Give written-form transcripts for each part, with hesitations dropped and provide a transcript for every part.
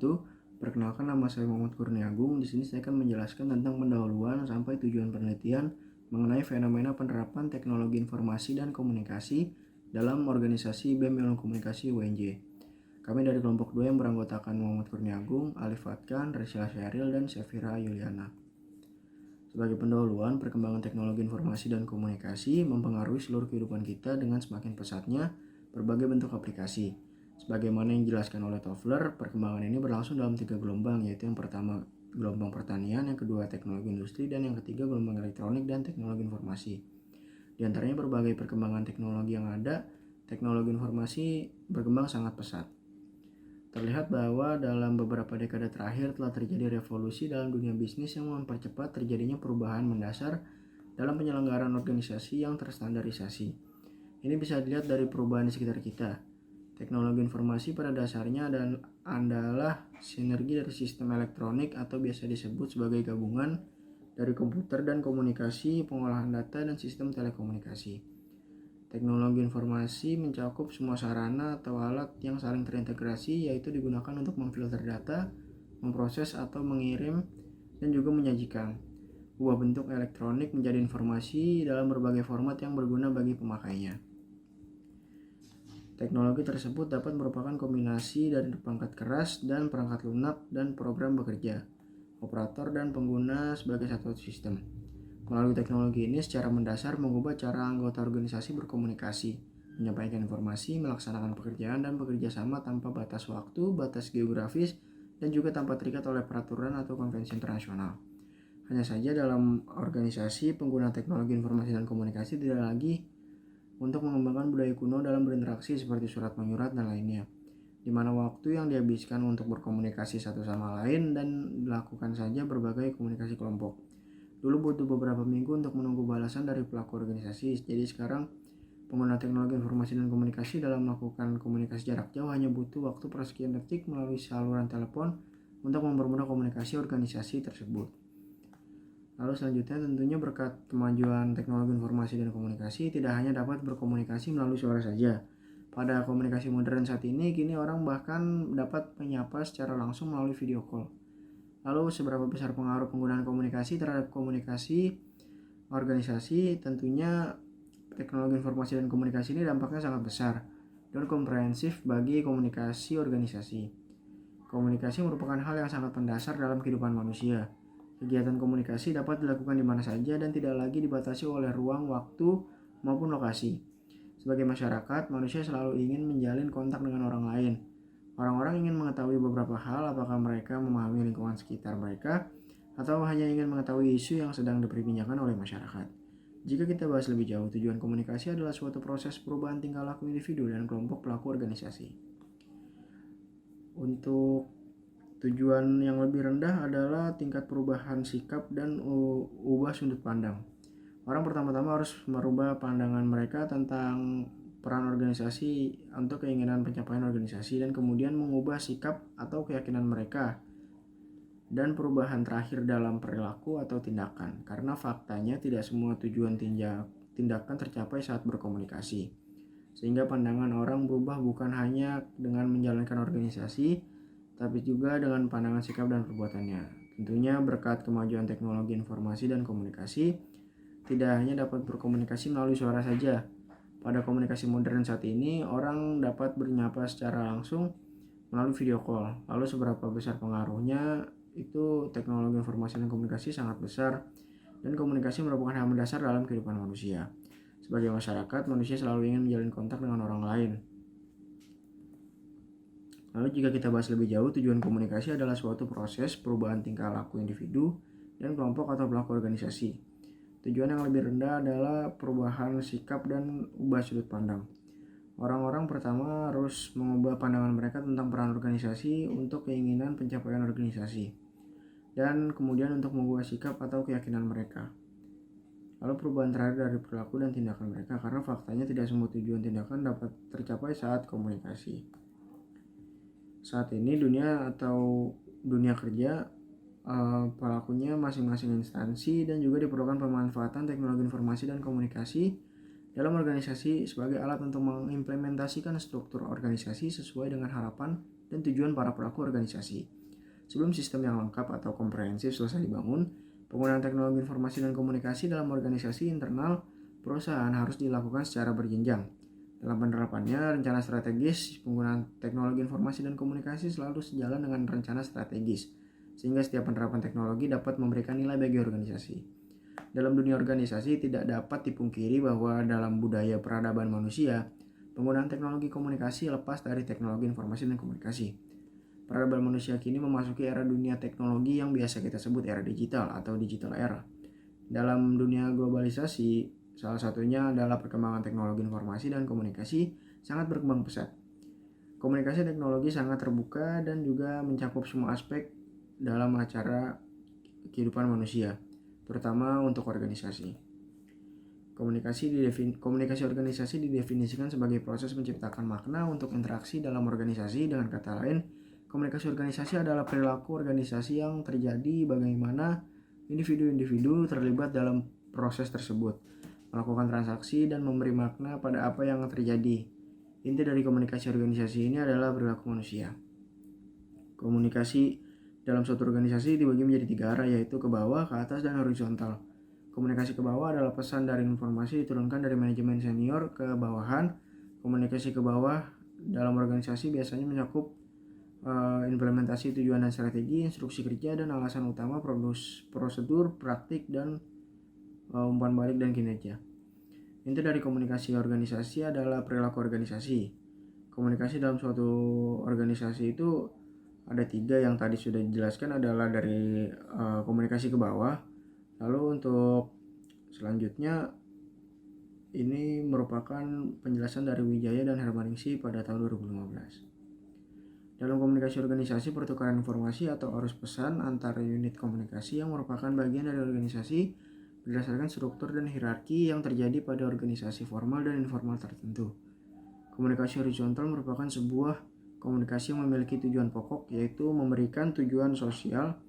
wabarakatuh. Perkenalkan, nama saya Muhammad Kurniagung. Di sini saya akan menjelaskan tentang pendahuluan sampai tujuan penelitian mengenai fenomena penerapan teknologi informasi dan komunikasi dalam organisasi BEM Ilmu Komunikasi UNJ. Kami dari kelompok 2 yang beranggotakan Muhammad Kurniagung, Alif Fatkan, Resila Syaril, dan Syafira Yuliana. Sebagai pendahuluan, perkembangan teknologi informasi dan komunikasi mempengaruhi seluruh kehidupan kita dengan semakin pesatnya berbagai bentuk aplikasi. Sebagaimana yang dijelaskan oleh Toffler, perkembangan ini berlangsung dalam 3 gelombang, yaitu yang pertama gelombang pertanian, yang kedua teknologi industri, dan yang ketiga gelombang elektronik dan teknologi informasi. Di antaranya berbagai perkembangan teknologi yang ada, teknologi informasi berkembang sangat pesat. Terlihat bahwa dalam beberapa dekade terakhir telah terjadi revolusi dalam dunia bisnis yang mempercepat terjadinya perubahan mendasar dalam penyelenggaraan organisasi yang terstandarisasi. Ini bisa dilihat dari perubahan di sekitar kita. Teknologi informasi pada dasarnya adalah sinergi dari sistem elektronik atau biasa disebut sebagai gabungan dari komputer dan komunikasi, pengolahan data, dan sistem telekomunikasi. Teknologi informasi mencakup semua sarana atau alat yang saling terintegrasi, yaitu digunakan untuk memfilter data, memproses atau mengirim, dan juga menyajikan sebuah bentuk elektronik menjadi informasi dalam berbagai format yang berguna bagi pemakainya. Teknologi tersebut dapat merupakan kombinasi dari perangkat keras dan perangkat lunak dan program bekerja, operator dan pengguna sebagai satu sistem. Melalui teknologi ini secara mendasar mengubah cara anggota organisasi berkomunikasi, menyampaikan informasi, melaksanakan pekerjaan, dan bekerja sama tanpa batas waktu, batas geografis, dan juga tanpa terikat oleh peraturan atau konvensi internasional. Hanya saja dalam organisasi, pengguna teknologi informasi dan komunikasi tidak lagi untuk mengembangkan budaya kuno dalam berinteraksi seperti surat menyurat dan lainnya, di mana waktu yang dihabiskan untuk berkomunikasi satu sama lain dan dilakukan saja berbagai komunikasi kelompok. Dulu butuh beberapa minggu untuk menunggu balasan dari pelaku organisasi, jadi sekarang pengguna teknologi informasi dan komunikasi dalam melakukan komunikasi jarak jauh hanya butuh waktu persekian detik melalui saluran telepon untuk mempermudah komunikasi organisasi tersebut. Lalu selanjutnya, tentunya berkat kemajuan teknologi informasi dan komunikasi, tidak hanya dapat berkomunikasi melalui suara saja. Pada komunikasi modern saat ini, kini orang bahkan dapat menyapa secara langsung melalui video call. Lalu seberapa besar pengaruh penggunaan komunikasi terhadap komunikasi organisasi? Tentunya teknologi informasi dan komunikasi ini dampaknya sangat besar dan komprehensif bagi komunikasi organisasi. Komunikasi merupakan hal yang sangat mendasar dalam kehidupan manusia. Kegiatan komunikasi dapat dilakukan di mana saja dan tidak lagi dibatasi oleh ruang, waktu, maupun lokasi. Sebagai masyarakat, manusia selalu ingin menjalin kontak dengan orang lain. Orang-orang ingin mengetahui beberapa hal, apakah mereka memahami lingkungan sekitar mereka, atau hanya ingin mengetahui isu yang sedang diperbincangkan oleh masyarakat. Jika kita bahas lebih jauh, tujuan komunikasi adalah suatu proses perubahan tingkah laku individu dan kelompok pelaku organisasi. Untuk tujuan yang lebih rendah adalah tingkat perubahan sikap dan ubah sudut pandang. Orang pertama-tama harus merubah pandangan mereka tentang peran organisasi untuk keinginan pencapaian organisasi dan kemudian mengubah sikap atau keyakinan mereka dan perubahan terakhir dalam perilaku atau tindakan. Karena faktanya tidak semua tujuan tindakan tercapai saat berkomunikasi. Sehingga pandangan orang berubah bukan hanya dengan menjalankan organisasi, tapi juga dengan pandangan sikap dan perbuatannya. Tentunya berkat kemajuan teknologi informasi dan komunikasi, tidak hanya dapat berkomunikasi melalui suara saja. Pada komunikasi modern saat ini, orang dapat bernyapa secara langsung melalui video call. Lalu seberapa besar pengaruhnya? Itu teknologi informasi dan komunikasi sangat besar, dan komunikasi merupakan hal mendasar dalam kehidupan manusia. Sebagai masyarakat, manusia selalu ingin menjalin kontak dengan orang lain. Lalu jika kita bahas lebih jauh, tujuan komunikasi adalah suatu proses perubahan tingkah laku individu dan kelompok atau pelaku organisasi. Tujuan yang lebih rendah adalah perubahan sikap dan ubah sudut pandang. Orang-orang pertama harus mengubah pandangan mereka tentang peran organisasi untuk keinginan pencapaian organisasi, dan kemudian untuk mengubah sikap atau keyakinan mereka. Lalu perubahan terakhir dari perilaku dan tindakan mereka, karena faktanya tidak semua tujuan tindakan dapat tercapai saat komunikasi. Saat ini dunia kerja, pelakunya masing-masing instansi, dan juga diperlukan pemanfaatan teknologi informasi dan komunikasi dalam organisasi sebagai alat untuk mengimplementasikan struktur organisasi sesuai dengan harapan dan tujuan para pelaku organisasi. Sebelum sistem yang lengkap atau komprehensif selesai dibangun, penggunaan teknologi informasi dan komunikasi dalam organisasi internal perusahaan harus dilakukan secara berjenjang. Dalam penerapannya, rencana strategis penggunaan teknologi informasi dan komunikasi selalu sejalan dengan rencana strategis, sehingga setiap penerapan teknologi dapat memberikan nilai bagi organisasi. Dalam dunia organisasi tidak dapat dipungkiri bahwa dalam budaya peradaban manusia, penggunaan teknologi komunikasi lepas dari teknologi informasi dan komunikasi. Peradaban manusia kini memasuki era dunia teknologi yang biasa kita sebut era digital atau digital era. Dalam dunia globalisasi, salah satunya adalah perkembangan teknologi informasi dan komunikasi sangat berkembang pesat. Komunikasi teknologi sangat terbuka dan juga mencakup semua aspek dalam acara kehidupan manusia, terutama untuk organisasi. Komunikasi organisasi didefinisikan sebagai proses menciptakan makna untuk interaksi dalam organisasi. Dengan kata lain, komunikasi organisasi adalah perilaku organisasi yang terjadi bagaimana individu-individu terlibat dalam proses tersebut, melakukan transaksi dan memberi makna pada apa yang terjadi. Inti dari komunikasi organisasi ini adalah perilaku manusia. Komunikasi dalam suatu organisasi dibagi menjadi 3 arah, yaitu ke bawah, ke atas, dan horizontal. Komunikasi ke bawah adalah pesan dari informasi diturunkan dari manajemen senior ke bawahan. Komunikasi ke bawah dalam organisasi biasanya mencakup implementasi tujuan dan strategi, instruksi kerja, dan alasan utama, prosedur, praktik, dan umpan balik dan kinerja. Inti dari komunikasi organisasi adalah perilaku organisasi. Komunikasi dalam suatu organisasi itu ada 3 yang tadi sudah dijelaskan, adalah dari komunikasi ke bawah. Lalu untuk selanjutnya ini merupakan penjelasan dari Wijaya dan Hermanningsi pada tahun 2015. Dalam komunikasi organisasi, pertukaran informasi atau arus pesan antar unit komunikasi yang merupakan bagian dari organisasi berdasarkan struktur dan hierarki yang terjadi pada organisasi formal dan informal tertentu. Komunikasi horizontal merupakan sebuah komunikasi yang memiliki tujuan pokok, yaitu memberikan tujuan sosial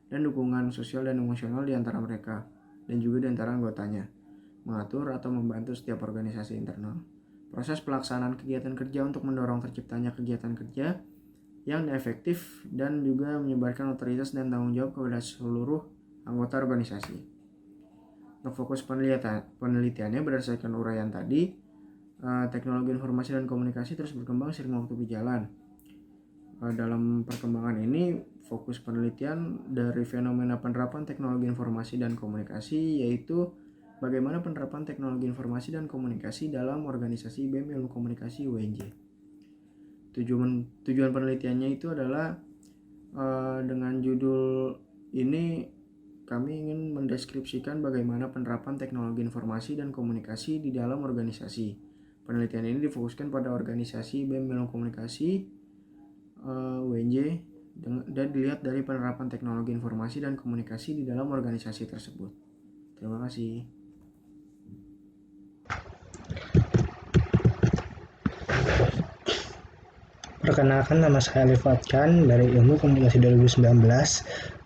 dan dukungan sosial dan emosional di antara mereka dan juga di antara anggotanya, mengatur atau membantu setiap organisasi internal. Proses pelaksanaan kegiatan kerja untuk mendorong terciptanya kegiatan kerja yang efektif dan juga menyebarkan otoritas dan tanggung jawab kepada seluruh anggota organisasi. Untuk fokus penelitiannya berdasarkan uraian tadi, teknologi informasi dan komunikasi terus berkembang seiring waktu berjalan. Dalam perkembangan ini, fokus penelitian dari fenomena penerapan teknologi informasi dan komunikasi, yaitu bagaimana penerapan teknologi informasi dan komunikasi dalam organisasi BEM Ilmu Komunikasi UNJ. Tujuan penelitiannya itu adalah dengan judul ini kami ingin mendeskripsikan bagaimana penerapan teknologi informasi dan komunikasi di dalam organisasi. Penelitian ini difokuskan pada organisasi BEM Ilmu Komunikasi UNJ dan dilihat dari penerapan teknologi informasi dan komunikasi di dalam organisasi tersebut. Terima kasih. Perkenalkan, nama saya Alif Fatkan dari Ilmu Komunikasi 2019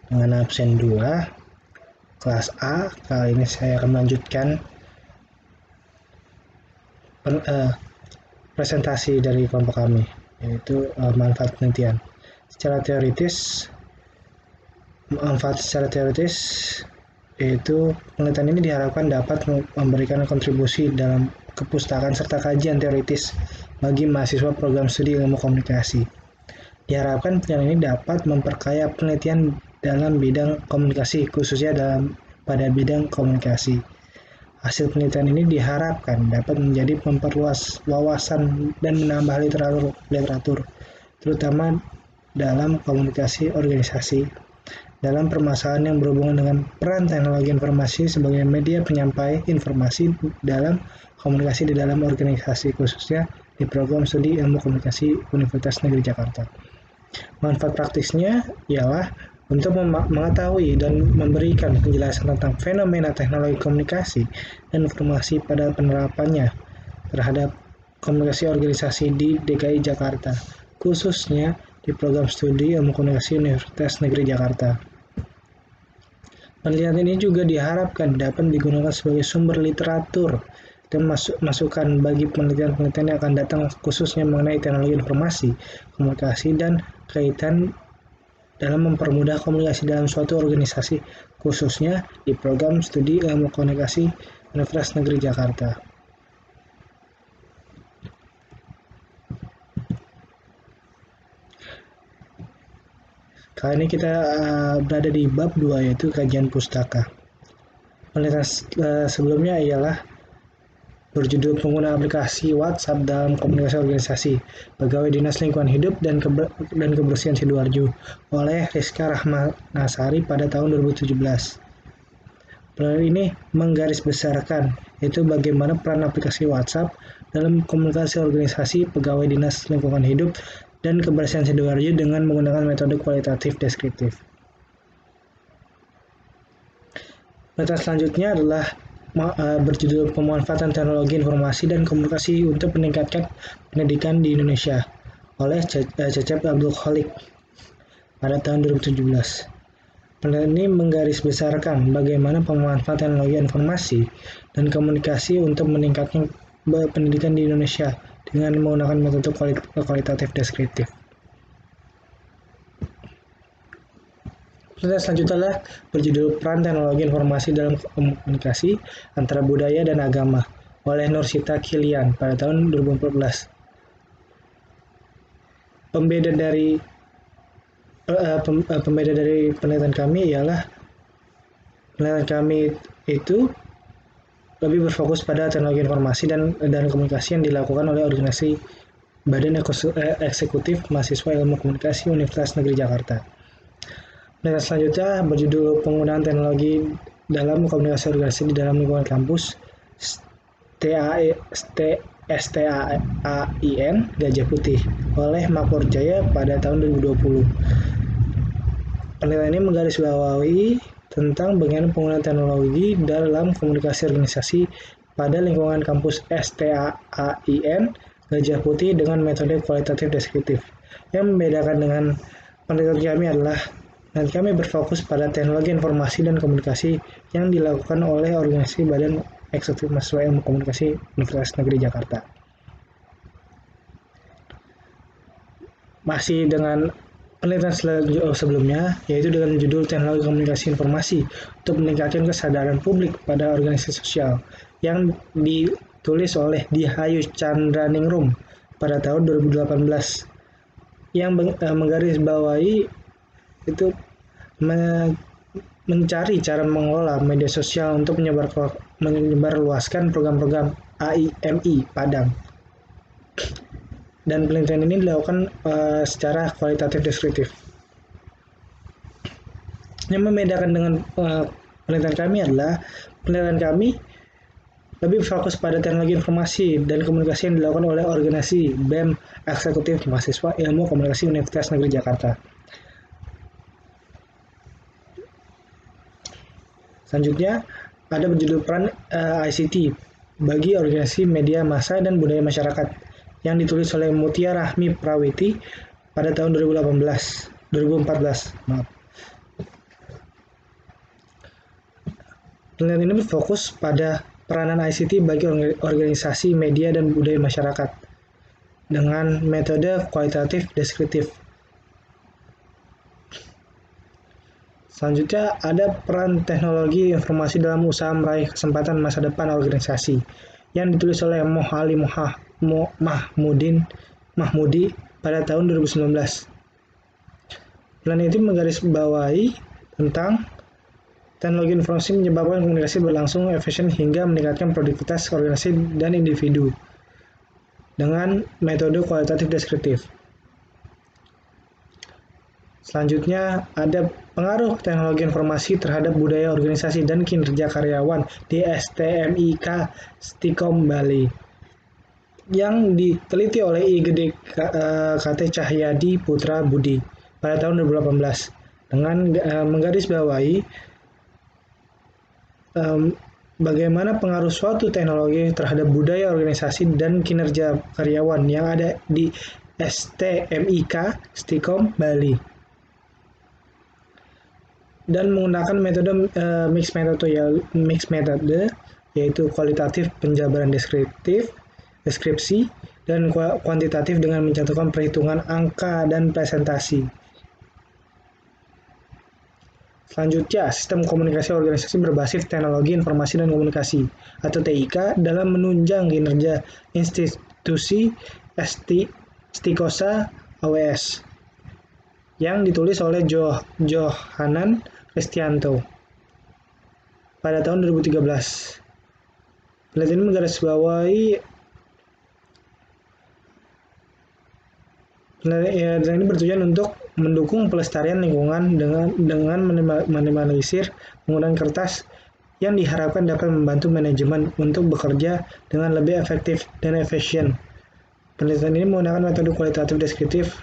dengan absen 2 kelas A. Kali ini saya akan melanjutkan presentasi dari kelompok kami, yaitu manfaat penelitian. Manfaat secara teoritis yaitu penelitian ini diharapkan dapat memberikan kontribusi dalam kepustakaan serta kajian teoritis bagi mahasiswa program studi ilmu komunikasi. Diharapkan penelitian ini dapat memperkaya penelitian dalam bidang komunikasi, khususnya pada bidang komunikasi. Hasil penelitian ini diharapkan dapat menjadi memperluas wawasan dan menambah literatur, terutama dalam komunikasi organisasi, dalam permasalahan yang berhubungan dengan peran teknologi informasi sebagai media penyampai informasi dalam komunikasi di dalam organisasi, khususnya di program studi ilmu komunikasi Universitas Negeri Jakarta. Manfaat praktisnya ialah untuk mengetahui dan memberikan penjelasan tentang fenomena teknologi komunikasi dan informasi pada penerapannya terhadap komunikasi organisasi di DKI Jakarta, khususnya di program studi ilmu komunikasi Universitas Negeri Jakarta. Penelitian ini juga diharapkan dapat digunakan sebagai sumber literatur dan masukan bagi penelitian-penelitian yang akan datang khususnya mengenai teknologi informasi, komunikasi, dan kaitan dalam mempermudah komunikasi dalam suatu organisasi, khususnya di program studi ilmu komunikasi Universitas Negeri Jakarta. Kali ini kita berada di bab 2, yaitu kajian pustaka. Penelitian sebelumnya ialah berjudul penggunaan aplikasi WhatsApp dalam komunikasi organisasi, Pegawai Dinas Lingkungan Hidup dan Kebersihan Sidoarjo oleh Rizka Rahmanasari pada tahun 2017. Penelitian ini menggarisbesarkan yaitu bagaimana peran aplikasi WhatsApp dalam komunikasi organisasi Pegawai Dinas Lingkungan Hidup dan Kebersihan Sidoarjo dengan menggunakan metode kualitatif deskriptif. Penelitian selanjutnya adalah berjudul pemanfaatan teknologi informasi dan komunikasi untuk meningkatkan pendidikan di Indonesia oleh Cecep Abdul Khalik pada tahun 2017. Penelitian ini menggarisbesarkan bagaimana pemanfaatan teknologi informasi dan komunikasi untuk meningkatkan pendidikan di Indonesia dengan menggunakan metode kualitatif deskriptif. Penelitian selanjutnya adalah berjudul peran teknologi informasi dalam komunikasi antara budaya dan agama oleh Nursita Kilian pada tahun 2014. Pembeda dari penelitian kami ialah penelitian kami itu lebih berfokus pada teknologi informasi dan komunikasi yang dilakukan oleh organisasi Badan Eksekutif Mahasiswa Ilmu Komunikasi Universitas Negeri Jakarta. Penelitian selanjutnya berjudul penggunaan teknologi dalam komunikasi organisasi di dalam lingkungan kampus STAIN Gajah Putih oleh Makmur Jaya pada tahun 2020. Penelitian ini menggarisbawahi tentang bagaimana penggunaan teknologi dalam komunikasi organisasi pada lingkungan kampus STAIN Gajah Putih dengan metode kualitatif deskriptif. Yang membedakan dengan penelitian kami adalah kami berfokus pada teknologi informasi dan komunikasi yang dilakukan oleh organisasi Badan Eksekutif Mahasiswa Ilmu Komunikasi Universitas Negeri Jakarta. Masih dengan penelitian sebelumnya, yaitu dengan judul teknologi komunikasi informasi untuk meningkatkan kesadaran publik pada organisasi sosial, yang ditulis oleh Dihayu Chandraningrum pada tahun 2018, yang menggarisbawahi itu mencari cara mengelola media sosial untuk menyebarluaskan program-program AIMI Padang. Dan penelitian ini dilakukan secara kualitatif deskriptif. Yang membedakan dengan penelitian kami adalah penelitian kami lebih fokus pada teknologi informasi dan komunikasi yang dilakukan oleh organisasi BEM Eksekutif Mahasiswa Ilmu Komunikasi Universitas Negeri Jakarta. Selanjutnya, ada berjudul peran ICT bagi organisasi media massa dan budaya masyarakat yang ditulis oleh Mutia Rahmi Prawiti pada tahun 2014. Penelitian ini berfokus pada peranan ICT bagi organisasi media dan budaya masyarakat dengan metode kualitatif deskriptif. Selanjutnya ada peran teknologi informasi dalam usaha meraih kesempatan masa depan organisasi yang ditulis oleh Mohali Mahmudi pada tahun 2019. Plan itu menggarisbawahi tentang teknologi informasi menyebabkan komunikasi berlangsung efisien hingga meningkatkan produktivitas organisasi dan individu dengan metode kualitatif deskriptif. Selanjutnya ada pengaruh teknologi informasi terhadap budaya organisasi dan kinerja karyawan di STMIK Stikom Bali yang diteliti oleh IGD KT Cahyadi Putra Budi pada tahun 2018 dengan menggarisbawahi bagaimana pengaruh suatu teknologi terhadap budaya organisasi dan kinerja karyawan yang ada di STMIK Stikom Bali. Dan menggunakan metode mixed method yaitu kualitatif penjabaran deskripsi, dan kuantitatif dengan mencantumkan perhitungan angka dan presentasi. Selanjutnya, sistem komunikasi organisasi berbasis teknologi informasi dan komunikasi atau TIK dalam menunjang kinerja institusi Stikosa AWS yang ditulis oleh Johanan Kristianto pada tahun 2013. Penelitian ini menggarisbawahi dan ini bertujuan untuk mendukung pelestarian lingkungan dengan meminimalisir penggunaan kertas yang diharapkan dapat membantu manajemen untuk bekerja dengan lebih efektif dan efisien. Penelitian ini menggunakan metode kualitatif deskriptif.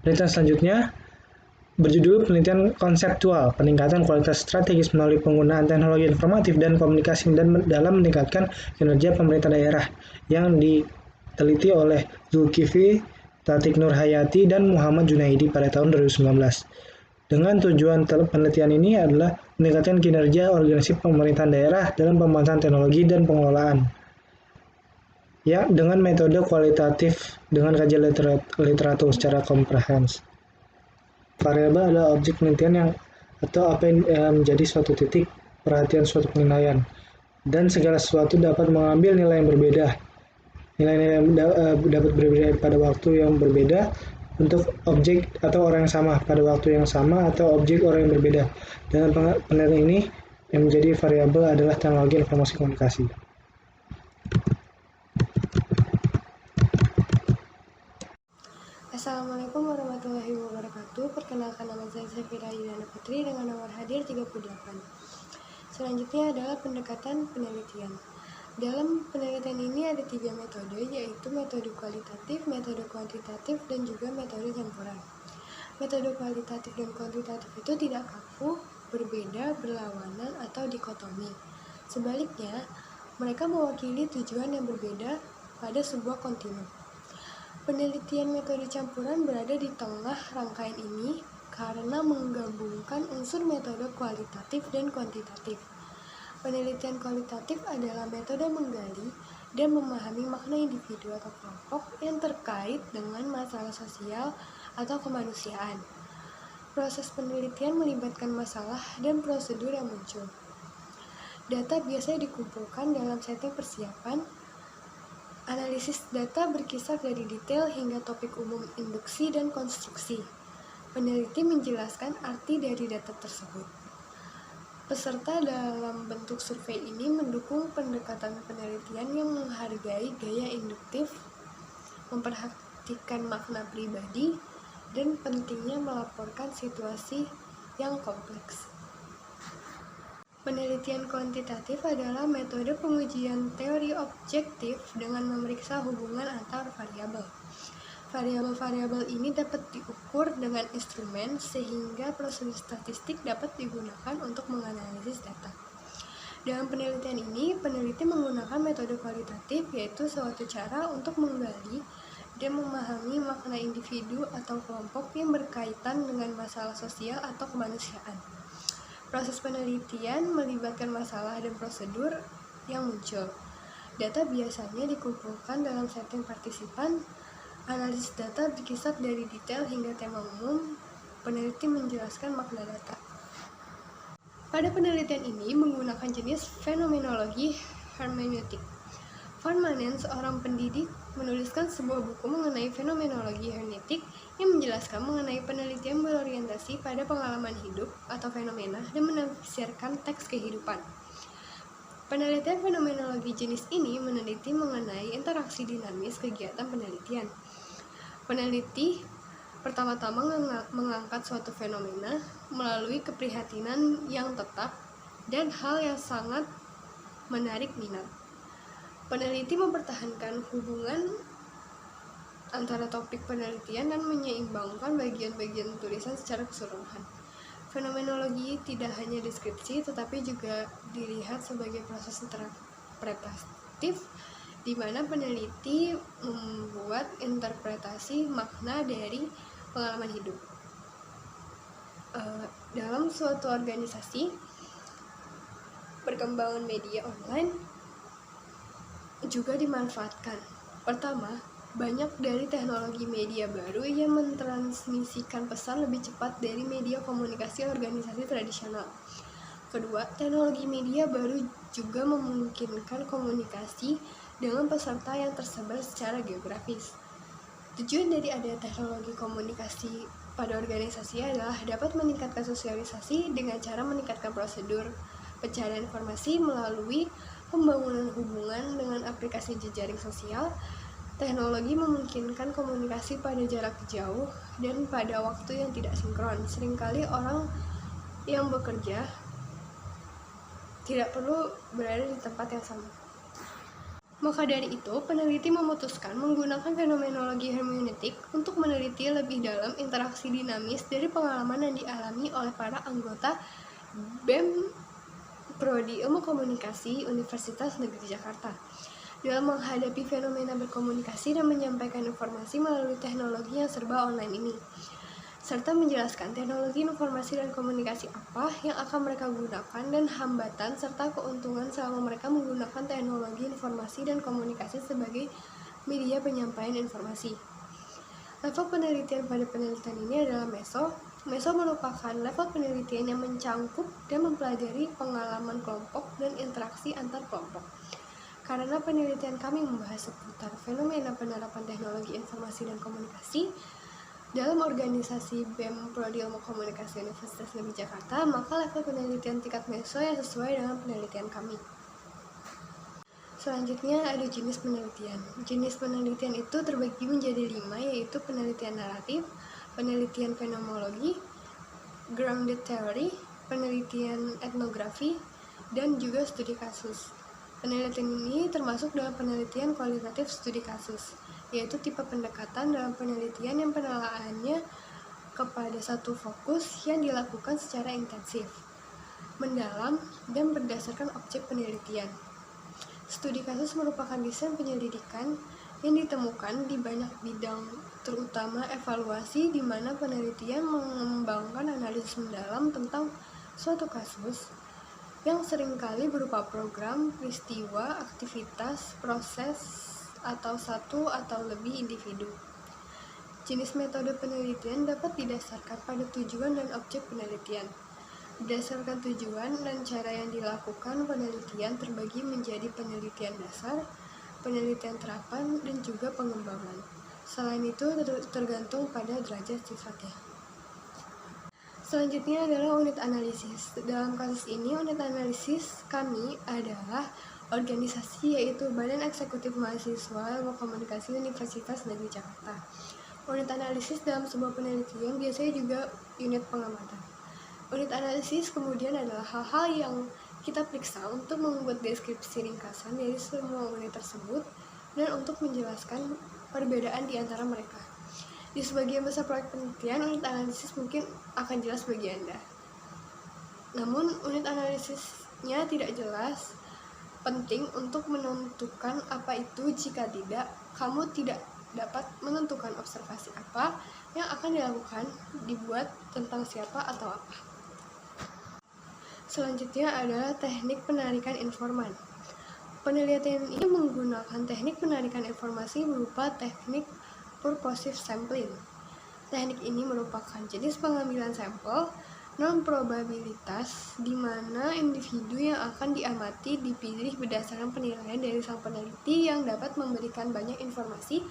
Penelitian selanjutnya berjudul penelitian konseptual peningkatan kualitas strategis melalui penggunaan teknologi informatif dan komunikasi dalam meningkatkan kinerja pemerintah daerah yang diteliti oleh Zulkifli, Tatik Nurhayati, dan Muhammad Junaidi pada tahun 2019. Dengan tujuan penelitian ini adalah meningkatkan kinerja organisasi pemerintahan daerah dalam pemanfaatan teknologi dan pengelolaan ya dengan metode kualitatif dengan kajian literatur secara komprehensif. Variabel adalah objek penelitian yang atau apa yang menjadi suatu titik perhatian suatu penilaian, dan segala sesuatu dapat mengambil nilai yang berbeda. Nilai-nilai dapat berbeda pada waktu yang berbeda untuk objek atau orang yang sama pada waktu yang sama atau objek orang yang berbeda. Dalam penelitian ini yang menjadi variabel adalah teknologi informasi komunikasi. Assalamualaikum warahmatullahi wabarakatuh. Perkenalkan, nama saya Safira Yuliana Putri dengan nomor hadir 38. Selanjutnya adalah pendekatan penelitian. Dalam penelitian ini ada 3 metode, yaitu metode kualitatif, metode kuantitatif, dan juga metode campuran. Metode kualitatif dan kuantitatif itu tidak kaku, berbeda, berlawanan, atau dikotomi. Sebaliknya, mereka mewakili tujuan yang berbeda pada sebuah kontinu. Penelitian metode campuran berada di tengah rangkaian ini karena menggabungkan unsur metode kualitatif dan kuantitatif. Penelitian kualitatif adalah metode menggali dan memahami makna individu atau kelompok yang terkait dengan masalah sosial atau kemanusiaan. Proses penelitian melibatkan masalah dan prosedur yang muncul. Data biasanya dikumpulkan dalam setting persiapan. Analisis data berkisar dari detail hingga topik umum, induksi, dan konstruksi. Peneliti menjelaskan arti dari data tersebut. Peserta dalam bentuk survei ini mendukung pendekatan penelitian yang menghargai gaya induktif, memperhatikan makna pribadi, dan pentingnya melaporkan situasi yang kompleks. Penelitian kuantitatif adalah metode pengujian teori objektif dengan memeriksa hubungan antar variabel. Variabel-variabel ini dapat diukur dengan instrumen sehingga prosedur statistik dapat digunakan untuk menganalisis data. Dalam penelitian ini, peneliti menggunakan metode kualitatif, yaitu suatu cara untuk menggali dan memahami makna individu atau kelompok yang berkaitan dengan masalah sosial atau kemanusiaan. Proses penelitian melibatkan masalah dan prosedur yang muncul. Data biasanya dikumpulkan dalam setting partisipan. Analisis data berkisar dari detail hingga tema umum. Peneliti menjelaskan makna data. Pada penelitian ini menggunakan jenis fenomenologi hermeneutik. Van Manen, seorang pendidik, menuliskan sebuah buku mengenai fenomenologi hermeneutik yang menjelaskan mengenai penelitian berorientasi pada pengalaman hidup atau fenomena dan menafsirkan teks kehidupan. Penelitian fenomenologi jenis ini meneliti mengenai interaksi dinamis kegiatan penelitian. Peneliti pertama-tama mengangkat suatu fenomena melalui keprihatinan yang tetap dan hal yang sangat menarik minat. Peneliti mempertahankan hubungan antara topik penelitian dan menyeimbangkan bagian-bagian tulisan secara keseluruhan. Fenomenologi tidak hanya deskripsi, tetapi juga dilihat sebagai proses interpretatif, di mana peneliti membuat interpretasi makna dari pengalaman hidup. Dalam suatu organisasi, perkembangan media online juga dimanfaatkan. Pertama, banyak dari teknologi media baru yang mentransmisikan pesan lebih cepat dari media komunikasi organisasi tradisional. Kedua, teknologi media baru juga memungkinkan komunikasi dengan peserta yang tersebar secara geografis. Tujuan dari adanya teknologi komunikasi pada organisasi adalah dapat meningkatkan sosialisasi dengan cara meningkatkan prosedur pencarian informasi melalui pembangunan hubungan dengan aplikasi jejaring sosial. Teknologi memungkinkan komunikasi pada jarak jauh dan pada waktu yang tidak sinkron. Seringkali orang yang bekerja tidak perlu berada di tempat yang sama. Maka dari itu, peneliti memutuskan menggunakan fenomenologi hermeneutik untuk meneliti lebih dalam interaksi dinamis dari pengalaman yang dialami oleh para anggota BEM Prodi Ilmu Komunikasi Universitas Negeri Jakarta dalam menghadapi fenomena berkomunikasi dan menyampaikan informasi melalui teknologi yang serba online ini, serta menjelaskan teknologi informasi dan komunikasi apa yang akan mereka gunakan dan hambatan serta keuntungan selama mereka menggunakan teknologi informasi dan komunikasi sebagai media penyampaian informasi. Level penelitian pada penelitian ini adalah meso. Meso merupakan level penelitian yang mencangkup dan mempelajari pengalaman kelompok dan interaksi antar kelompok. Karena penelitian kami membahas seputar fenomena penerapan teknologi informasi dan komunikasi dalam organisasi BEM Prodi Ilmu Komunikasi Universitas Negeri Jakarta, maka level penelitian tingkat meso yang sesuai dengan penelitian kami. Selanjutnya ada jenis penelitian. Jenis penelitian itu terbagi menjadi 5, yaitu penelitian naratif, penelitian fenomenologi, grounded theory, penelitian etnografi, dan juga studi kasus. Penelitian ini termasuk dalam penelitian kualitatif studi kasus, yaitu tipe pendekatan dalam penelitian yang penelaannya kepada satu fokus yang dilakukan secara intensif, mendalam, dan berdasarkan objek penelitian. Studi kasus merupakan desain penyelidikan yang ditemukan di banyak bidang, terutama evaluasi, di mana penelitian mengembangkan analisis mendalam tentang suatu kasus yang seringkali berupa program, peristiwa, aktivitas, proses, atau satu atau lebih individu. Jenis metode penelitian dapat didasarkan pada tujuan dan objek penelitian. Berdasarkan tujuan dan cara yang dilakukan penelitian terbagi menjadi penelitian dasar, penelitian terapan, dan juga pengembangan. Selain itu tergantung pada derajat sifatnya. Selanjutnya adalah unit analisis. Dalam kasus ini, unit analisis kami adalah organisasi, yaitu Badan Eksekutif Mahasiswa Ilmu Komunikasi Universitas Negeri Jakarta. Unit analisis dalam sebuah penelitian biasanya juga unit pengamatan. Unit analisis kemudian adalah hal-hal yang kita periksa untuk membuat deskripsi ringkasan dari semua unit tersebut dan untuk menjelaskan perbedaan di antara mereka. Di sebagian besar proyek penelitian, unit analisis mungkin akan jelas bagi Anda. Namun, unit analisisnya tidak jelas, penting untuk menentukan apa itu. Jika tidak, kamu tidak dapat menentukan observasi apa yang akan dilakukan, dibuat, tentang siapa atau apa. Selanjutnya adalah teknik penarikan informan. Penelitian ini menggunakan teknik penarikan informasi berupa teknik purposive sampling. Teknik ini merupakan jenis pengambilan sampel non-probabilitas di mana individu yang akan diamati dipilih berdasarkan penilaian dari sang peneliti yang dapat memberikan banyak informasi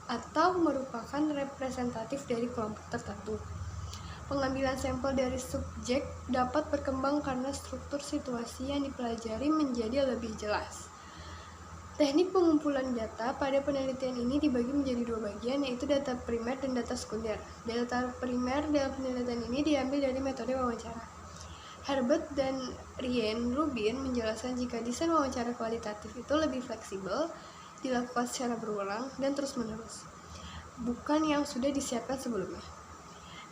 atau merupakan representatif dari kelompok tertentu. Pengambilan sampel dari subjek dapat berkembang karena struktur situasi yang dipelajari menjadi lebih jelas. Teknik pengumpulan data pada penelitian ini dibagi menjadi 2 bagian, yaitu data primer dan data sekunder. Data primer dalam penelitian ini diambil dari metode wawancara. Herbert dan Ryan Rubin menjelaskan jika desain wawancara kualitatif itu lebih fleksibel, dilakukan secara berulang dan terus-menerus, bukan yang sudah disiapkan sebelumnya.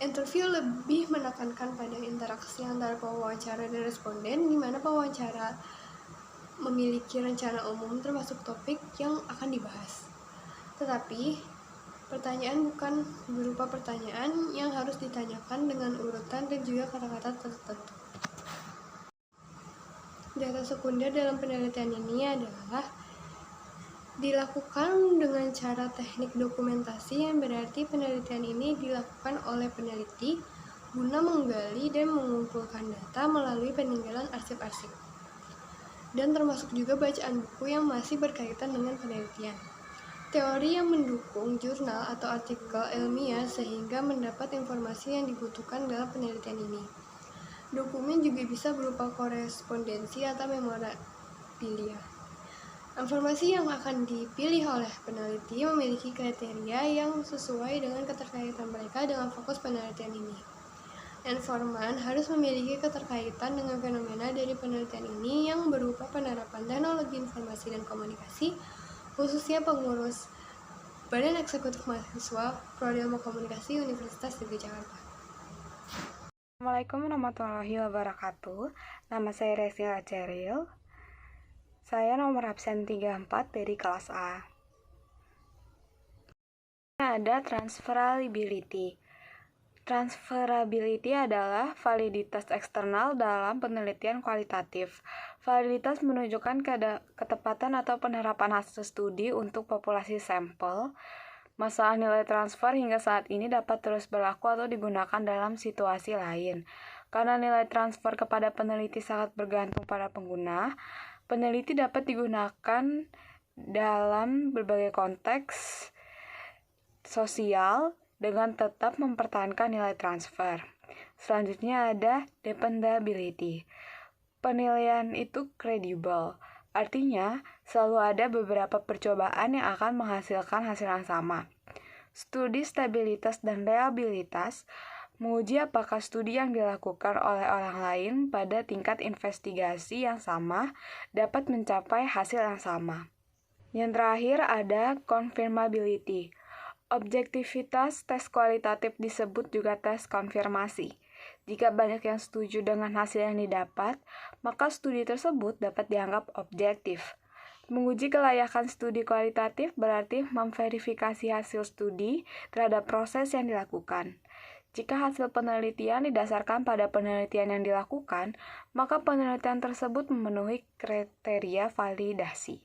Interview lebih menekankan pada interaksi antara pewawancara dan responden, di mana pewawancara memiliki rencana umum termasuk topik yang akan dibahas. Tetapi, pertanyaan bukan berupa pertanyaan yang harus ditanyakan dengan urutan dan juga kata-kata tertentu. Data sekunder dalam penelitian ini adalah dilakukan dengan cara teknik dokumentasi, yang berarti penelitian ini dilakukan oleh peneliti guna menggali dan mengumpulkan data melalui peninggalan arsip-arsip, dan termasuk juga bacaan buku yang masih berkaitan dengan penelitian. Teori yang mendukung jurnal atau artikel ilmiah sehingga mendapat informasi yang dibutuhkan dalam penelitian ini. Dokumen juga bisa berupa korespondensi atau memorabilia. Informasi yang akan dipilih oleh peneliti memiliki kriteria yang sesuai dengan keterkaitan mereka dengan fokus penelitian ini. Informan harus memiliki keterkaitan dengan fenomena dari penelitian ini yang berupa penerapan teknologi informasi dan komunikasi, khususnya pengurus Badan Eksekutif Mahasiswa Prodi Ilmu Komunikasi Universitas Negeri Jakarta. Assalamualaikum warahmatullahi wabarakatuh. Nama saya Resila Ceril. Saya nomor absen 34 dari kelas A. Ada transferability. Transferability adalah validitas eksternal dalam penelitian kualitatif. Validitas menunjukkan ketepatan atau penerapan hasil studi untuk populasi sampel. Masalah nilai transfer hingga saat ini dapat terus berlaku atau digunakan dalam situasi lain. Karena nilai transfer kepada peneliti sangat bergantung pada pengguna, peneliti dapat digunakan dalam berbagai konteks sosial dengan tetap mempertahankan nilai transfer. Selanjutnya ada dependability. Penilaian itu kredibel. Artinya, selalu ada beberapa percobaan yang akan menghasilkan hasil yang sama. Studi stabilitas dan reliabilitas menguji apakah studi yang dilakukan oleh orang lain pada tingkat investigasi yang sama dapat mencapai hasil yang sama. Yang terakhir ada confirmability. Objektivitas tes kualitatif disebut juga tes konfirmasi. Jika banyak yang setuju dengan hasil yang didapat, maka studi tersebut dapat dianggap objektif. Menguji kelayakan studi kualitatif berarti memverifikasi hasil studi terhadap proses yang dilakukan. Jika hasil penelitian didasarkan pada penelitian yang dilakukan, maka penelitian tersebut memenuhi kriteria validasi.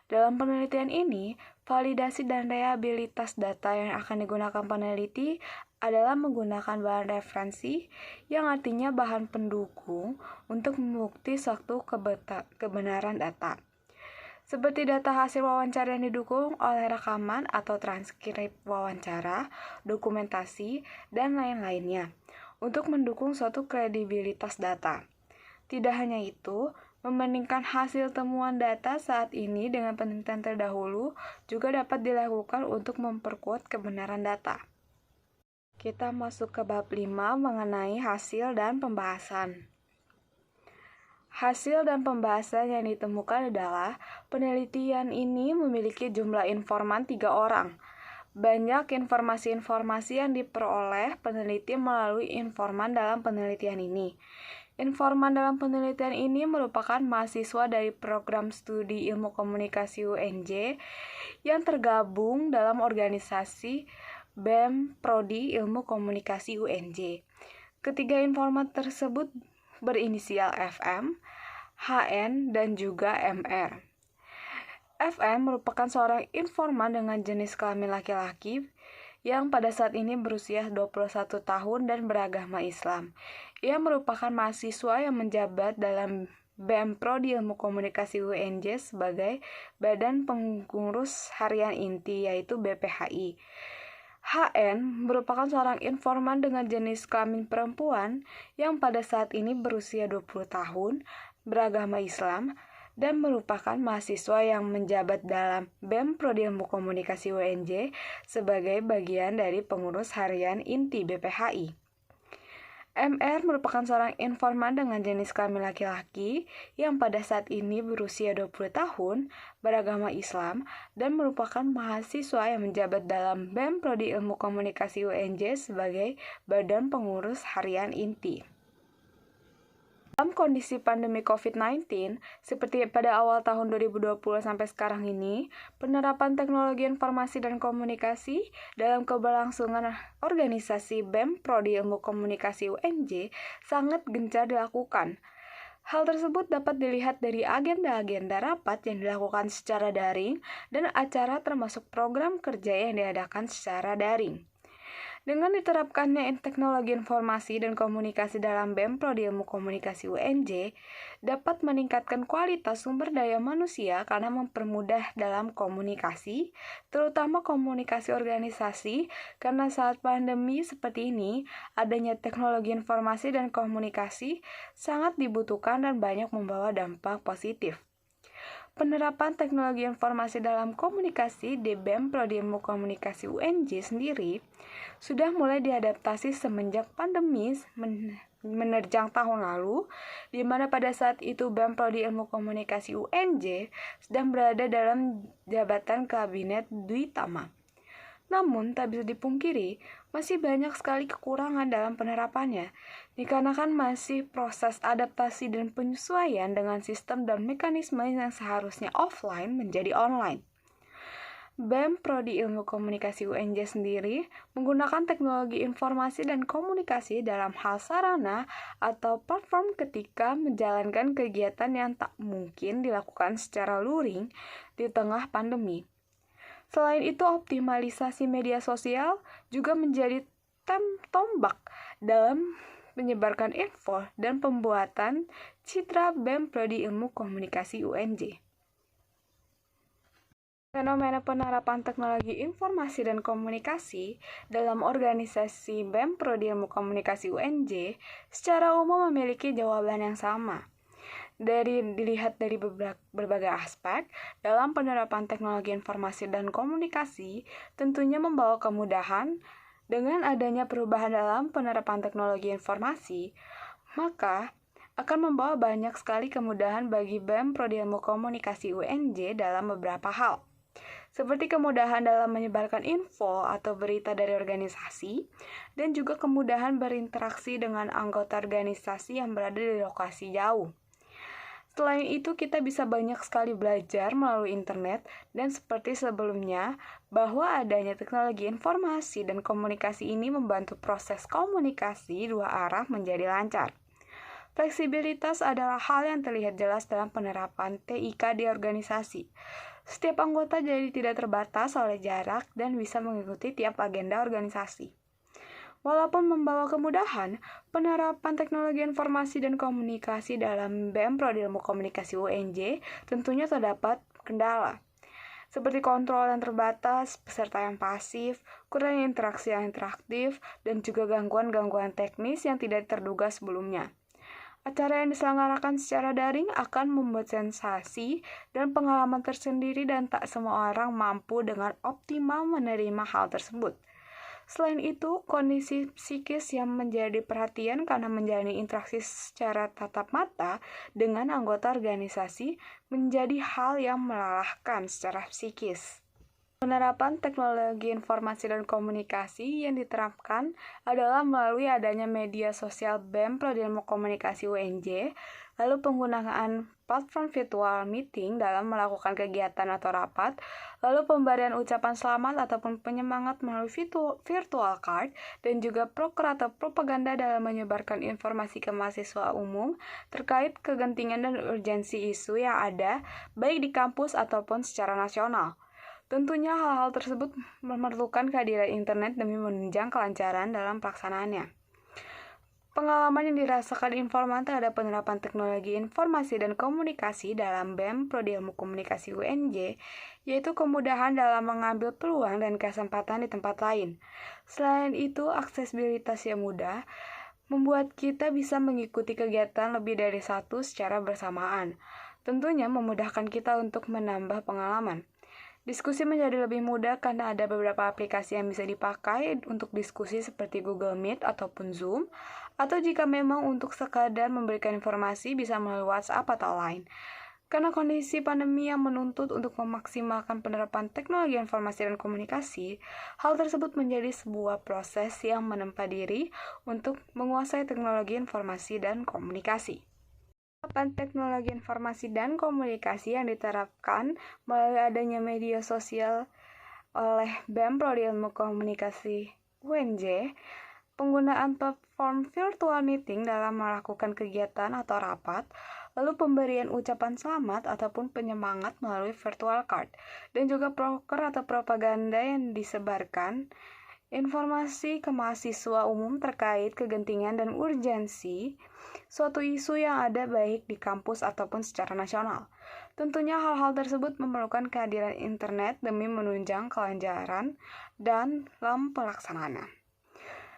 Dalam penelitian ini, validasi dan reliabilitas data yang akan digunakan peneliti adalah menggunakan bahan referensi, yang artinya bahan pendukung untuk membukti suatu kebenaran data. Seperti data hasil wawancara yang didukung oleh rekaman atau transkrip wawancara, dokumentasi, dan lain-lainnya, untuk mendukung suatu kredibilitas data. Tidak hanya itu, membandingkan hasil temuan data saat ini dengan penelitian terdahulu juga dapat dilakukan untuk memperkuat kebenaran data. Kita masuk ke bab 5 mengenai hasil dan pembahasan. Hasil dan pembahasan yang ditemukan adalah penelitian ini memiliki jumlah informan 3 orang. Banyak informasi-informasi yang diperoleh peneliti melalui informan dalam penelitian ini. Informan dalam penelitian ini merupakan mahasiswa dari program studi ilmu komunikasi UNJ yang tergabung dalam organisasi BEM Prodi Ilmu Komunikasi UNJ. Ketiga informan tersebut berinisial FM, HN, dan juga MR. FM merupakan seorang informan dengan jenis kelamin laki-laki yang pada saat ini berusia 21 tahun dan beragama Islam. Ia merupakan mahasiswa yang menjabat dalam BEM Prodi Ilmu Komunikasi UNJ sebagai Badan Pengurus Harian Inti, yaitu BPHI. HN merupakan seorang informan dengan jenis kelamin perempuan yang pada saat ini berusia 20 tahun, beragama Islam, dan merupakan mahasiswa yang menjabat dalam BEM Prodi Ilmu Komunikasi UNJ sebagai bagian dari pengurus harian inti BPHI. MR merupakan seorang informan dengan jenis kelamin laki-laki yang pada saat ini berusia 20 tahun, beragama Islam, dan merupakan mahasiswa yang menjabat dalam BEM Prodi Ilmu Komunikasi UNJ sebagai Badan Pengurus Harian Inti. Dalam kondisi pandemi COVID-19, seperti pada awal tahun 2020 sampai sekarang ini, penerapan teknologi informasi dan komunikasi dalam keberlangsungan organisasi BEM Prodi Ilmu Komunikasi UNJ sangat gencar dilakukan. Hal tersebut dapat dilihat dari agenda-agenda rapat yang dilakukan secara daring dan acara termasuk program kerja yang diadakan secara daring. Dengan diterapkannya teknologi informasi dan komunikasi dalam BEM Prodi Ilmu Komunikasi UNJ, dapat meningkatkan kualitas sumber daya manusia karena mempermudah dalam komunikasi, terutama komunikasi organisasi, karena saat pandemi seperti ini, adanya teknologi informasi dan komunikasi sangat dibutuhkan dan banyak membawa dampak positif. Penerapan teknologi informasi dalam komunikasi di BEM Prodi Ilmu Komunikasi UNJ sendiri sudah mulai diadaptasi semenjak pandemi menerjang tahun lalu, di mana pada saat itu BEM Prodi Ilmu Komunikasi UNJ sedang berada dalam jabatan Kabinet Dwi Tama. Namun, tak bisa dipungkiri, masih banyak sekali kekurangan dalam penerapannya, dikarenakan masih proses adaptasi dan penyesuaian dengan sistem dan mekanisme yang seharusnya offline menjadi online. BEM Prodi Ilmu Komunikasi UNJ sendiri menggunakan teknologi informasi dan komunikasi dalam hal sarana atau platform ketika menjalankan kegiatan yang tak mungkin dilakukan secara luring di tengah pandemi. Selain itu, optimalisasi media sosial juga menjadi tombak dalam menyebarkan info dan pembuatan citra BEM Prodi Ilmu Komunikasi UNJ. Fenomena penerapan teknologi informasi dan komunikasi dalam organisasi BEM Prodi Ilmu Komunikasi UNJ secara umum memiliki jawaban yang sama. Dilihat dari berbagai aspek, dalam penerapan teknologi informasi dan komunikasi tentunya membawa kemudahan. Dengan adanya perubahan dalam penerapan teknologi informasi, maka akan membawa banyak sekali kemudahan bagi BEM Prodi Ilmu Komunikasi UNJ dalam beberapa hal, seperti kemudahan dalam menyebarkan info atau berita dari organisasi, dan juga kemudahan berinteraksi dengan anggota organisasi yang berada di lokasi jauh. Selain itu, kita bisa banyak sekali belajar melalui internet dan seperti sebelumnya, bahwa adanya teknologi informasi dan komunikasi ini membantu proses komunikasi dua arah menjadi lancar. Fleksibilitas adalah hal yang terlihat jelas dalam penerapan TIK di organisasi. Setiap anggota jadi tidak terbatas oleh jarak dan bisa mengikuti tiap agenda organisasi. Walaupun membawa kemudahan, penerapan teknologi informasi dan komunikasi dalam BEM Prodi Ilmu Komunikasi UNJ tentunya terdapat kendala, seperti kontrol yang terbatas, peserta yang pasif, kurangnya interaksi yang interaktif, dan juga gangguan-gangguan teknis yang tidak terduga sebelumnya. Acara yang diselenggarakan secara daring akan membuat sensasi dan pengalaman tersendiri dan tak semua orang mampu dengan optimal menerima hal tersebut. Selain itu, kondisi psikis yang menjadi perhatian karena menjalani interaksi secara tatap mata dengan anggota organisasi menjadi hal yang melelahkan secara psikis. Penerapan teknologi informasi dan komunikasi yang diterapkan adalah melalui adanya media sosial BEM Prodi Ilmu Komunikasi UNJ, lalu penggunaan platform virtual meeting dalam melakukan kegiatan atau rapat, lalu pemberian ucapan selamat ataupun penyemangat melalui virtual card, dan juga proker atau propaganda dalam menyebarkan informasi ke mahasiswa umum terkait kegentingan dan urgensi isu yang ada, baik di kampus ataupun secara nasional. Tentunya hal-hal tersebut memerlukan kehadiran internet demi menunjang kelancaran dalam pelaksanaannya. Pengalaman yang dirasakan informan terhadap penerapan teknologi informasi dan komunikasi dalam BEM Prodi Ilmu Komunikasi UNJ, yaitu kemudahan dalam mengambil peluang dan kesempatan di tempat lain. Selain itu, aksesibilitas yang mudah membuat kita bisa mengikuti kegiatan lebih dari satu secara bersamaan. Tentunya memudahkan kita untuk menambah pengalaman. Diskusi menjadi lebih mudah karena ada beberapa aplikasi yang bisa dipakai untuk diskusi seperti Google Meet ataupun Zoom, atau jika memang untuk sekadar memberikan informasi bisa melalui WhatsApp atau Line. Karena kondisi pandemi yang menuntut untuk memaksimalkan penerapan teknologi informasi dan komunikasi, hal tersebut menjadi sebuah proses yang menempa diri untuk menguasai teknologi informasi dan komunikasi. Penerapan teknologi informasi dan komunikasi yang diterapkan melalui adanya media sosial oleh BEM Prodi Ilmu Komunikasi UNJ penggunaan platform virtual meeting dalam melakukan kegiatan atau rapat, lalu pemberian ucapan selamat ataupun penyemangat melalui virtual card, dan juga proker atau propaganda yang disebarkan informasi ke mahasiswa umum terkait kegentingan dan urgensi suatu isu yang ada baik di kampus ataupun secara nasional. Tentunya hal-hal tersebut memerlukan kehadiran internet demi menunjang kelancaran dalam pelaksanaannya.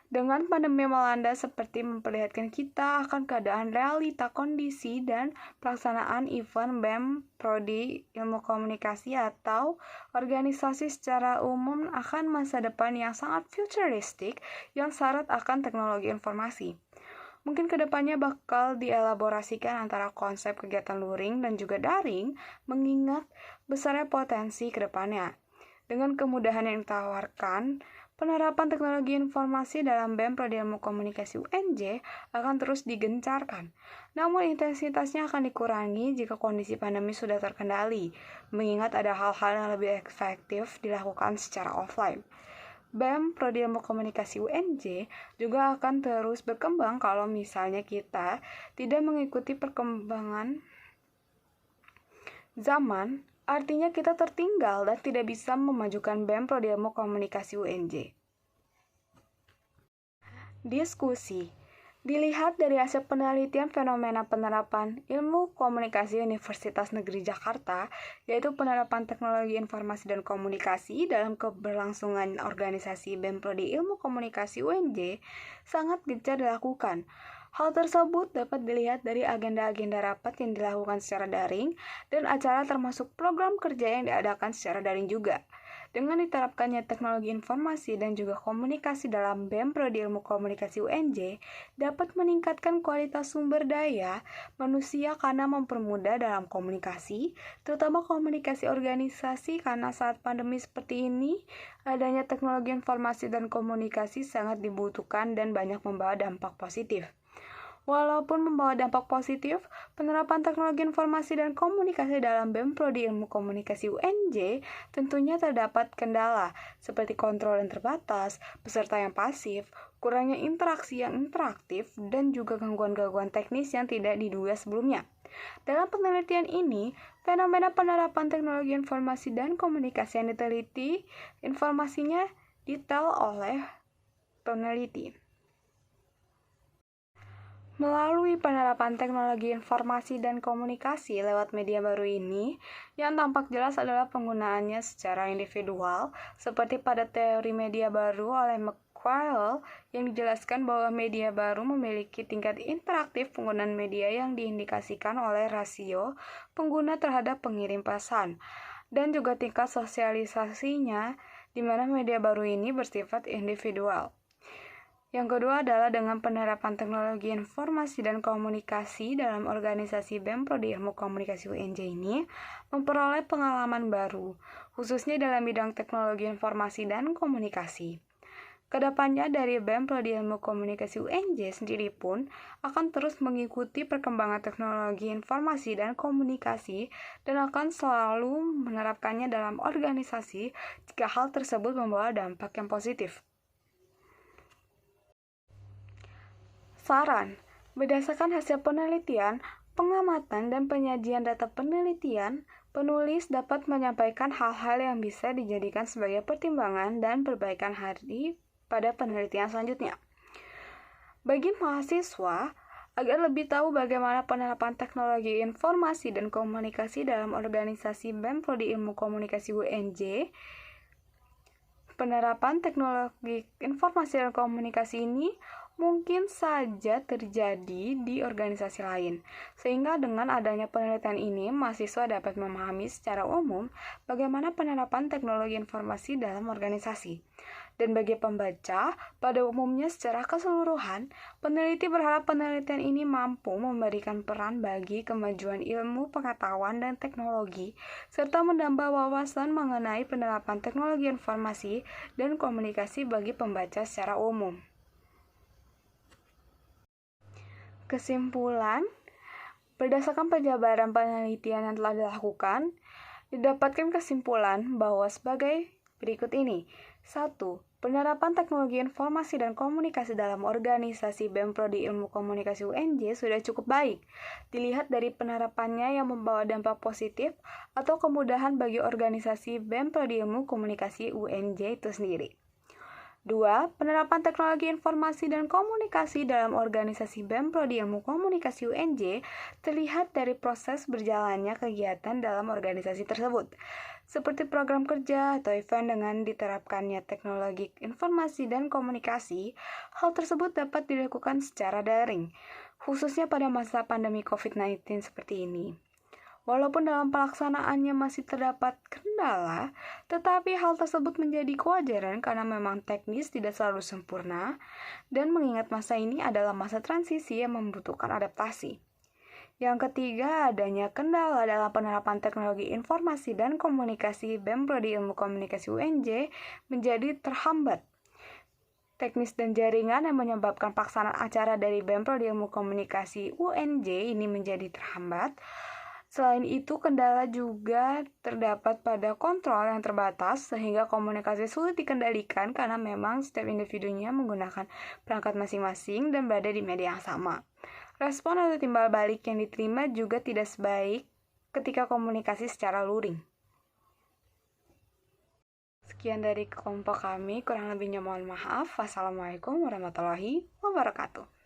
Dengan pandemi melanda seperti memperlihatkan kita akan keadaan realita kondisi dan pelaksanaan event BEM Prodi Ilmu Komunikasi atau organisasi secara umum akan masa depan yang sangat futuristik yang syarat akan teknologi informasi. Mungkin kedepannya bakal dielaborasikan antara konsep kegiatan luring dan juga daring mengingat besarnya potensi kedepannya. Dengan kemudahan yang ditawarkan, penerapan teknologi informasi dalam BEM Prodi Ilmu Komunikasi UNJ akan terus digencarkan. Namun intensitasnya akan dikurangi jika kondisi pandemi sudah terkendali, mengingat ada hal-hal yang lebih efektif dilakukan secara offline. BEM Prodi Ilmu Komunikasi UNJ juga akan terus berkembang kalau misalnya kita tidak mengikuti perkembangan zaman. Artinya kita tertinggal dan tidak bisa memajukan BEM Prodi Ilmu Komunikasi UNJ. Diskusi. Dilihat dari hasil penelitian fenomena penerapan ilmu komunikasi Universitas Negeri Jakarta, yaitu penerapan teknologi informasi dan komunikasi dalam keberlangsungan organisasi BEM Prodi Ilmu Komunikasi UNJ, sangat gencar dilakukan. Hal tersebut dapat dilihat dari agenda-agenda rapat yang dilakukan secara daring dan acara termasuk program kerja yang diadakan secara daring juga. Dengan diterapkannya teknologi informasi dan juga komunikasi dalam BEM Prodi Ilmu Komunikasi UNJ dapat meningkatkan kualitas sumber daya manusia karena mempermudah dalam komunikasi, terutama komunikasi organisasi karena saat pandemi seperti ini, adanya teknologi informasi dan komunikasi sangat dibutuhkan dan banyak membawa dampak positif. Walaupun membawa dampak positif, penerapan teknologi informasi dan komunikasi dalam BEM Prodi Ilmu Komunikasi UNJ tentunya terdapat kendala, seperti kontrol yang terbatas, peserta yang pasif, kurangnya interaksi yang interaktif, dan juga gangguan-gangguan teknis yang tidak diduga sebelumnya. Dalam penelitian ini, fenomena penerapan teknologi informasi dan komunikasi yang diteliti, informasinya detail oleh peneliti. Melalui penerapan teknologi informasi dan komunikasi lewat media baru ini, yang tampak jelas adalah penggunaannya secara individual, seperti pada teori media baru oleh McQuail yang dijelaskan bahwa media baru memiliki tingkat interaktif penggunaan media yang diindikasikan oleh rasio pengguna terhadap pengirim pesan, dan juga tingkat sosialisasinya, di mana media baru ini bersifat individual. Yang kedua adalah dengan penerapan teknologi informasi dan komunikasi dalam organisasi BEM Prodi Ilmu Komunikasi UNJ ini memperoleh pengalaman baru, khususnya dalam bidang teknologi informasi dan komunikasi. Kedepannya dari BEM Prodi Ilmu Komunikasi UNJ sendiri pun akan terus mengikuti perkembangan teknologi informasi dan komunikasi dan akan selalu menerapkannya dalam organisasi jika hal tersebut membawa dampak yang positif. Saran, berdasarkan hasil penelitian, pengamatan, dan penyajian data penelitian, penulis dapat menyampaikan hal-hal yang bisa dijadikan sebagai pertimbangan dan perbaikan hari pada penelitian selanjutnya. Bagi mahasiswa, agar lebih tahu bagaimana penerapan teknologi informasi dan komunikasi dalam organisasi BEM Prodi Ilmu Komunikasi UNJ, penerapan teknologi informasi dan komunikasi ini mungkin saja terjadi di organisasi lain, sehingga dengan adanya penelitian ini, mahasiswa dapat memahami secara umum bagaimana penerapan teknologi informasi dalam organisasi. Dan bagi pembaca, pada umumnya secara keseluruhan, peneliti berharap penelitian ini mampu memberikan peran bagi kemajuan ilmu, pengetahuan, dan teknologi, serta menambah wawasan mengenai penerapan teknologi informasi dan komunikasi bagi pembaca secara umum. Kesimpulan, berdasarkan penjabaran penelitian yang telah dilakukan, didapatkan kesimpulan bahwa sebagai berikut ini. 1. Penerapan teknologi informasi dan komunikasi dalam organisasi BEM Prodi Ilmu Komunikasi UNJ sudah cukup baik. Dilihat dari penerapannya yang membawa dampak positif atau kemudahan bagi organisasi BEM Prodi Ilmu Komunikasi UNJ itu sendiri. 2. Penerapan teknologi informasi dan komunikasi dalam organisasi BEM Prodi Ilmu Komunikasi UNJ terlihat dari proses berjalannya kegiatan dalam organisasi tersebut, seperti program kerja atau event dengan diterapkannya teknologi informasi dan komunikasi. Hal tersebut dapat dilakukan secara daring, khususnya pada masa pandemi COVID-19 seperti ini. Walaupun dalam pelaksanaannya masih terdapat kendala, tetapi hal tersebut menjadi kewajaran karena memang teknis tidak selalu sempurna, dan mengingat masa ini adalah masa transisi yang membutuhkan adaptasi. Yang ketiga, adanya kendala dalam penerapan teknologi informasi dan komunikasi BEM Prodi Ilmu Komunikasi UNJ menjadi terhambat. Teknis dan jaringan yang menyebabkan pelaksanaan acara dari BEM Prodi Ilmu Komunikasi UNJ ini menjadi terhambat. Selain itu, kendala juga terdapat pada kontrol yang terbatas sehingga komunikasi sulit dikendalikan karena memang setiap individunya menggunakan perangkat masing-masing dan berada di media yang sama. Respon atau timbal balik yang diterima juga tidak sebaik ketika komunikasi secara luring. Sekian dari kelompok kami, kurang lebihnya mohon maaf. Wassalamualaikum warahmatullahi wabarakatuh.